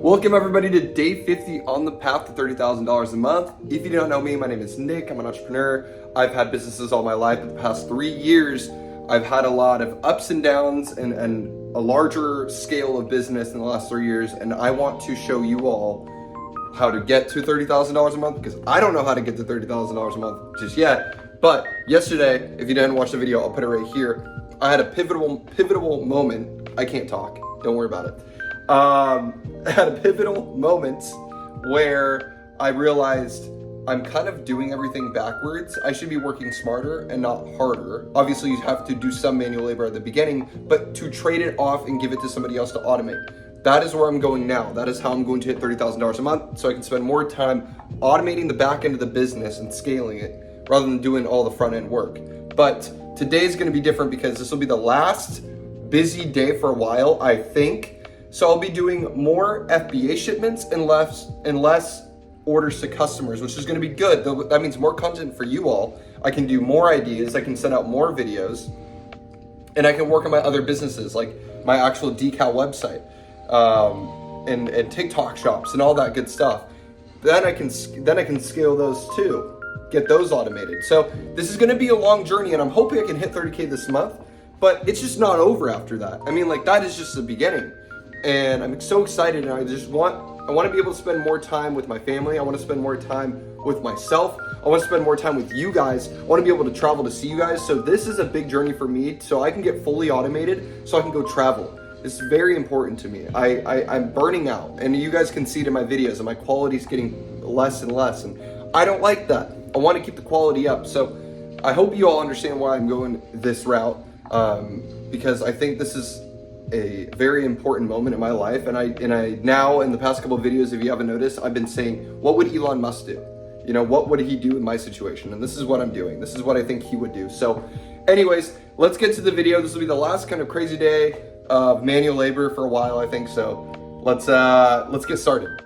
Welcome everybody to day 50 on the path to $30,000 a month. If you don't know me, my name is Nick. I'm an entrepreneur. I've had businesses all my life. The past 3 years, I've had a lot of ups and downs and a larger scale of business in the last 3 years. And I want to show you all how to get to $30,000 a month, because I don't know how to get to $30,000 a month just yet. But yesterday, if you didn't watch the video, I'll put it right here. I had a pivotal moment. I can't talk. Don't worry about it. I had a pivotal moment where I realized I'm kind of doing everything backwards. I should be working smarter and not harder. Obviously, you have to do some manual labor at the beginning, but to trade it off and give it to somebody else to automate. That is where I'm going now. That is how I'm going to hit $30,000 a month, so I can spend more time automating the back end of the business and scaling it rather than doing all the front end work. But today is going to be different because this will be the last busy day for a while, I think. So I'll be doing more FBA shipments and less orders to customers, which is going to be good. That means more content for you all. I can do more ideas. I can send out more videos, and I can work on my other businesses, like my actual decal website, and TikTok shops and all that good stuff. Then I can scale those too, get those automated. So this is going to be a long journey, and I'm hoping I can hit 30K this month. But it's just not over after that. I mean, like, that is just the beginning. And I'm so excited, and I want to be able to spend more time with my family. I want to spend more time with myself. I want to spend more time with you guys. I want to be able to travel to see you guys. So this is a big journey for me, so I can get fully automated, so I can go travel. It's very important to me. I'm burning out, and you guys can see it in my videos, and my quality is getting less and less, and I don't like that. I want to keep the quality up. So I hope you all understand why I'm going this route, because I think this is a very important moment in my life. And I now, in the past couple of videos, if you haven't noticed, I've been saying, what would Elon Musk do? You know, what would he do in my situation? And this is what I'm doing. This is what I think he would do. So anyways, let's get to the video. This will be the last kind of crazy day of manual labor for a while, I think. So let's get started.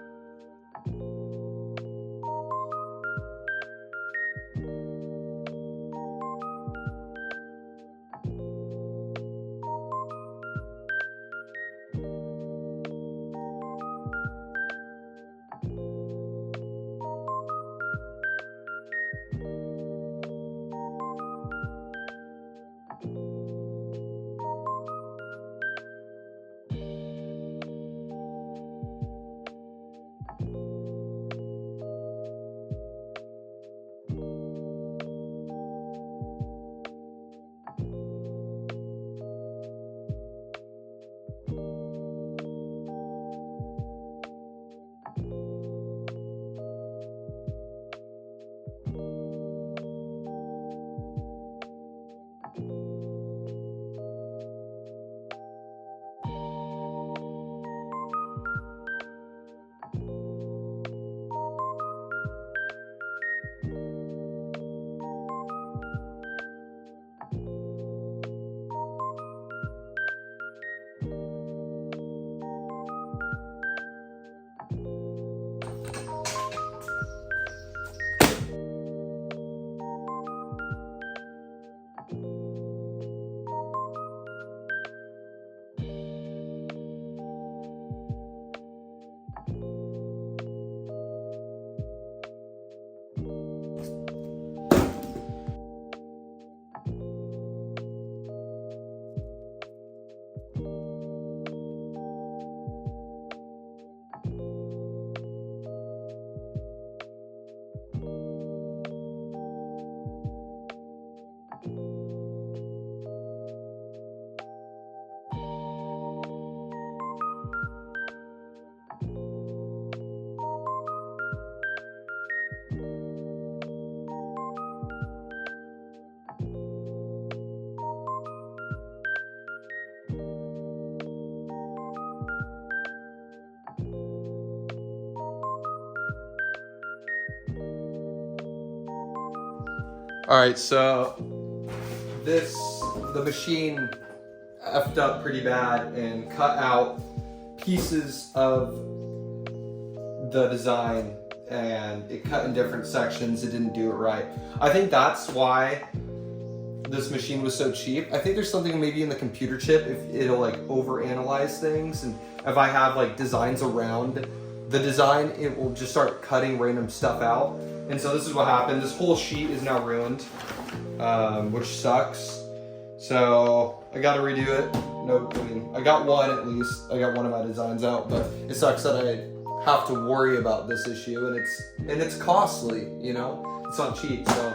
All right, so the machine effed up pretty bad and cut out pieces of the design, and it cut in different sections. It didn't do it right. I think that's why this machine was so cheap. I think there's something maybe in the computer chip, if it'll like overanalyze things, and if I have like designs around the design, it will just start cutting random stuff out. And so this is what happened. This whole sheet is now ruined, which sucks. So I got to redo it. No, I mean, I got one at least. I got one of my designs out, but it sucks that I have to worry about this issue, and it's costly. You know, it's not cheap. So,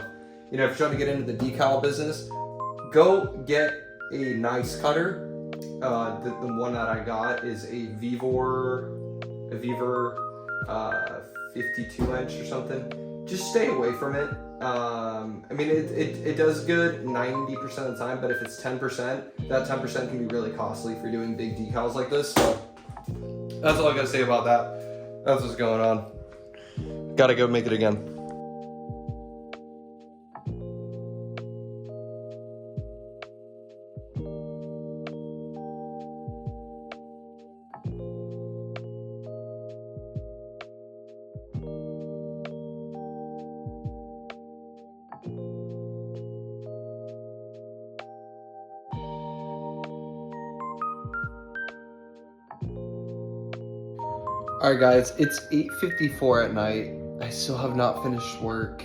you know, if you're trying to get into the decal business, go get a nice cutter. The one that I got is a Vevor 52 inch or something. Just stay away from it. I mean, it does good 90% of the time, but if it's 10%, that 10% can be really costly if you're doing big decals like this. So that's all I gotta say about that. That's what's going on. Gotta go make it again. All right, guys, it's 8:54 at night. I still have not finished work.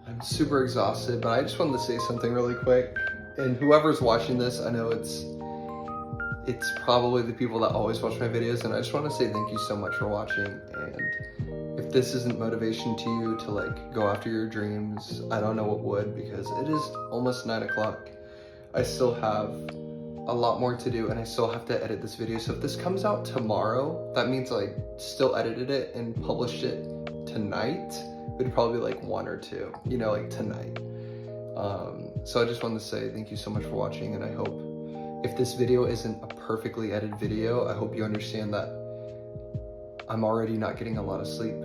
I'm super exhausted, but I just wanted to say something really quick. And whoever's watching this, I know it's probably the people that always watch my videos, and I just want to say thank you so much for watching. And if this isn't motivation to you to like go after your dreams, I don't know what would, because it is almost 9 o'clock. I still have a lot more to do, and I still have to edit this video. So if this comes out tomorrow, that means I still edited it and published it tonight. It'd probably be like 1 or 2, you know, like tonight. So I just wanted to say thank you so much for watching, and I hope if this video isn't a perfectly edited video, I hope you understand that I'm already not getting a lot of sleep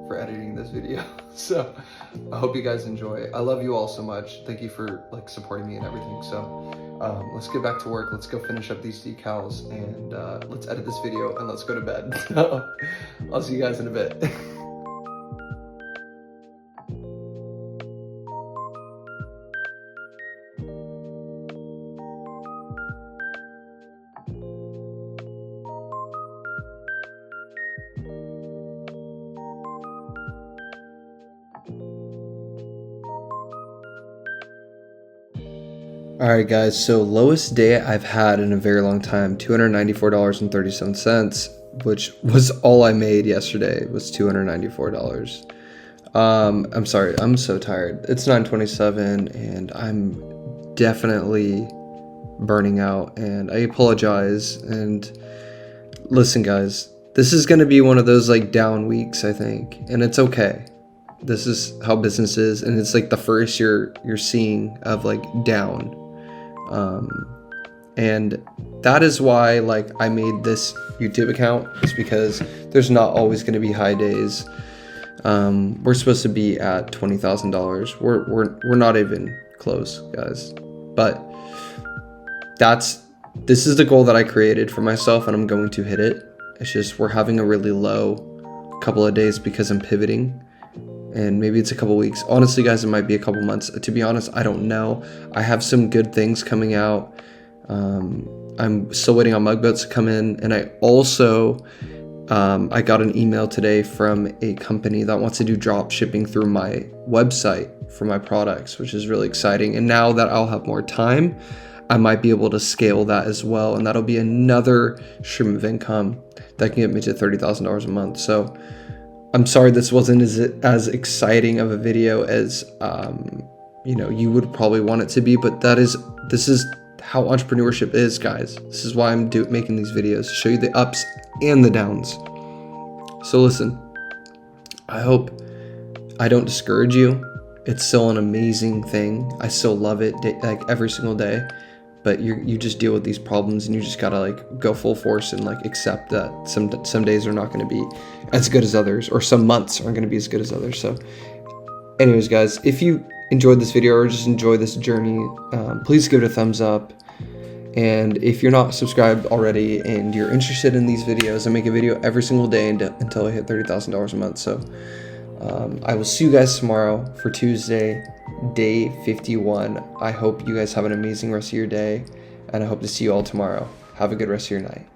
for editing this video. So I hope you guys enjoy. I love you all so much. Thank you for like supporting me and everything. So let's get back to work. Let's go finish up these decals, and let's edit this video, and let's go to bed. I'll see you guys in a bit. All right, guys, so lowest day I've had in a very long time, $294.37, which was all I made yesterday, was $294. I'm sorry, I'm so tired. It's 9:27 and I'm definitely burning out, and I apologize. And listen, guys, this is going to be one of those like down weeks, I think, and it's okay. This is how business is, and it's like the first you're seeing of like down. And that is why like I made this YouTube account, is because there's not always going to be high days. We're supposed to be at $20,000. We're not even close, guys. But this is the goal that I created for myself, and I'm going to hit it. It's just we're having a really low couple of days because I'm pivoting. And maybe it's a couple weeks. Honestly, guys, it might be a couple months. To be honest, I don't know. I have some good things coming out. I'm still waiting on mug boats to come in. And I also, I got an email today from a company that wants to do drop shipping through my website for my products, which is really exciting. And now that I'll have more time, I might be able to scale that as well. And that'll be another stream of income that can get me to $30,000 a month. So I'm sorry this wasn't as exciting of a video as you know, you would probably want it to be, but this is how entrepreneurship is, guys. This is why I'm making these videos, to show you the ups and the downs. So listen, I hope I don't discourage you. It's still an amazing thing. I still love it like every single day. But you just deal with these problems, and you just gotta like go full force and like accept that some days are not gonna be as good as others, or some months aren't gonna be as good as others. So anyways, guys, if you enjoyed this video or just enjoy this journey, please give it a thumbs up. And if you're not subscribed already and you're interested in these videos, I make a video every single day until I hit $30,000 a month. So I will see you guys tomorrow for Tuesday day 51. I hope you guys have an amazing rest of your day, and I hope to see you all tomorrow. Have a good rest of your night.